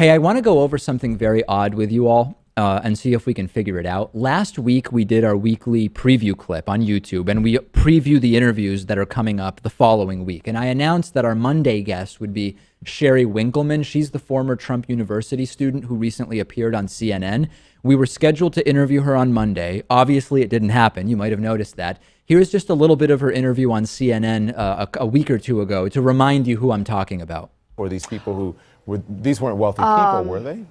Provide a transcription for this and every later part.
Hey, I want to go over something very odd with you all and see if we can figure it out. Last week, we did our weekly preview clip on YouTube, and we preview the interviews that are coming up the following week. And I announced that our Monday guest would be Sheri Winkelmann. She's the former Trump University student who recently appeared on CNN. We were scheduled to interview her on Monday. Obviously, it didn't happen. You might have noticed that. Here's just a little bit of her interview on CNN a week or two ago to remind you who I'm talking about. Or these people who these weren't wealthy people, were they?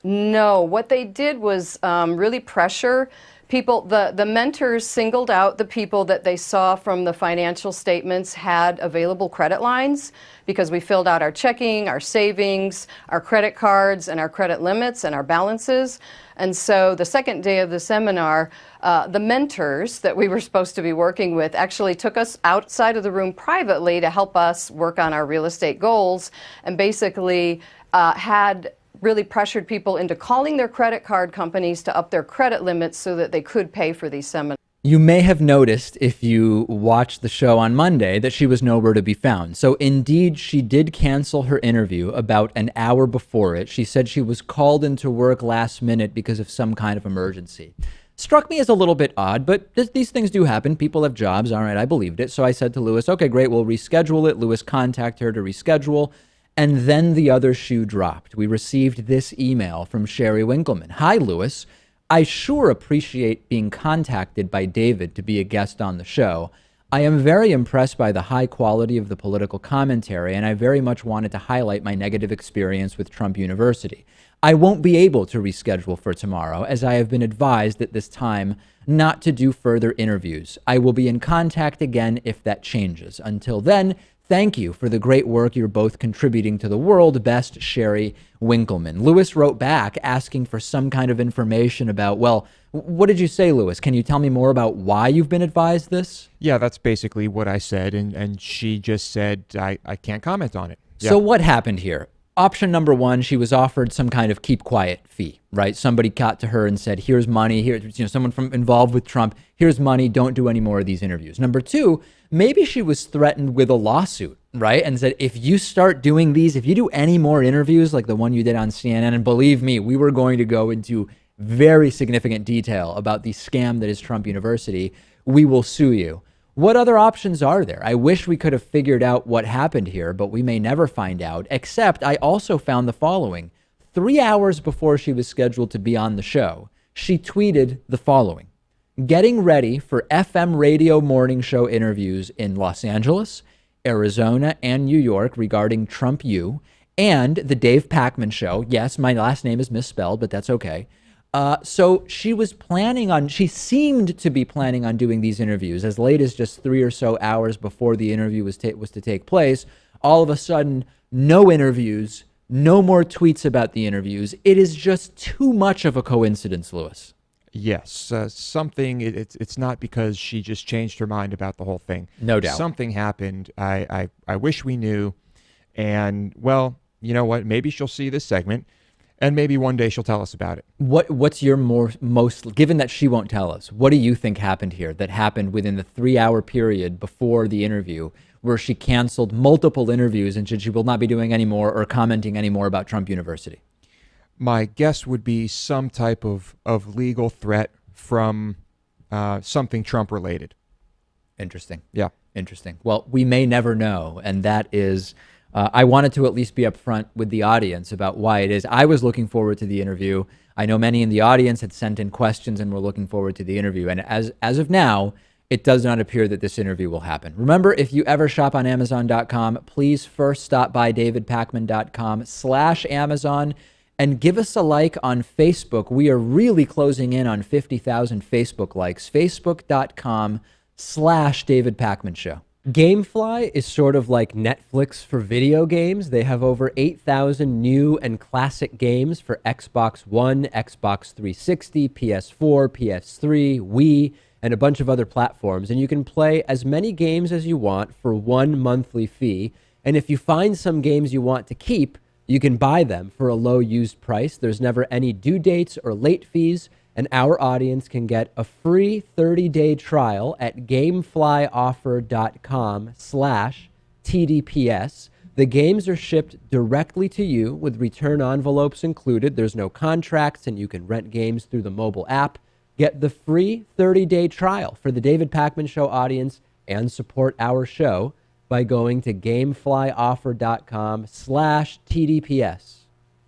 No, what they did was really pressure people. The mentors singled out the people that they saw from the financial statements had available credit lines, because we filled out our checking, our savings, our credit cards, and our credit limits and our balances. And so the second day of the seminar, the mentors that we were supposed to be working with actually took us outside of the room privately to help us work on our real estate goals, and basically had really pressured people into calling their credit card companies to up their credit limits so that they could pay for these seminars. You may have noticed, if you watched the show on Monday, that she was nowhere to be found. So indeed, she did cancel her interview about an hour before it. She said she was called into work last minute because of some kind of emergency. Struck me as a little bit odd, but these things do happen. People have jobs. All right, I believed it. So I said to Lewis, okay, great, we'll reschedule it. Lewis contacted her to reschedule. And then the other shoe dropped. We received this email from Sheri Winkelmann. Hi, Lewis. I sure appreciate being contacted by David to be a guest on the show. I am very impressed by the high quality of the political commentary, and I very much wanted to highlight my negative experience with Trump University. I won't be able to reschedule for tomorrow, as I have been advised at this time not to do further interviews. I will be in contact again if that changes. Until then, thank you for the great work you're both contributing to the world. Best, Sheri Winkelmann. Lewis wrote back asking for some kind of information about, well, what did you say, Lewis? Can you tell me more about why you've been advised this? Yeah, that's basically what I said. And she just said, I can't comment on it. Yeah. So what happened here? Option number one, she was offered some kind of keep quiet fee, right? Somebody got to her and said, here's money. Here's someone involved with Trump. Here's money. Don't do any more of these interviews. Number two, maybe she was threatened with a lawsuit, right? And said, if you start doing these, if you do any more interviews like the one you did on CNN, and believe me, we were going to go into very significant detail about the scam that is Trump University, we will sue you. What other options are there? I wish we could have figured out what happened here, but we may never find out, except I also found the following. 3 hours before she was scheduled to be on the show, she tweeted the following: getting ready for FM radio morning show interviews in Los Angeles, Arizona, and New York regarding Trump U, and the Dave Pakman show. Yes, my last name is misspelled, but that's okay. So she seemed to be planning on doing these interviews as late as just 3 or so hours before the interview was to take place. All of a sudden, no interviews, no more tweets about the interviews. It is just too much of a coincidence, Lewis. Yes, it's not because she just changed her mind about the whole thing. No doubt. Something happened. I wish we knew. And, well, you know what? Maybe she'll see this segment, and maybe one day she'll tell us about it. What's your most, given that she won't tell us, what do you think happened here that happened within the 3 hour period before the interview where she canceled multiple interviews and she will not be doing any more or commenting anymore about Trump University? My guess would be some type of legal threat from something Trump related. Interesting. Yeah. Interesting. Well, we may never know. And that is, I wanted to at least be upfront with the audience about why it is. I was looking forward to the interview. I know many in the audience had sent in questions and were looking forward to the interview. And as of now, it does not appear that this interview will happen. Remember, if you ever shop on Amazon.com, please first stop by davidpakman.com/Amazon and give us a like on Facebook. We are really closing in on 50,000 Facebook likes. Facebook.com/David Pakman Show. Gamefly is sort of like Netflix for video games. They have over 8,000 new and classic games for Xbox One, Xbox 360, PS4, PS3, Wii, and a bunch of other platforms. And you can play as many games as you want for one monthly fee. And if you find some games you want to keep, you can buy them for a low used price. There's never any due dates or late fees. And our audience can get a free 30-day trial at gameflyoffer.com/TDPS. The games are shipped directly to you with return envelopes included. There's no contracts, and you can rent games through the mobile app. Get the free 30-day trial for the David Pakman Show audience and support our show by going to gameflyoffer.com/TDPS.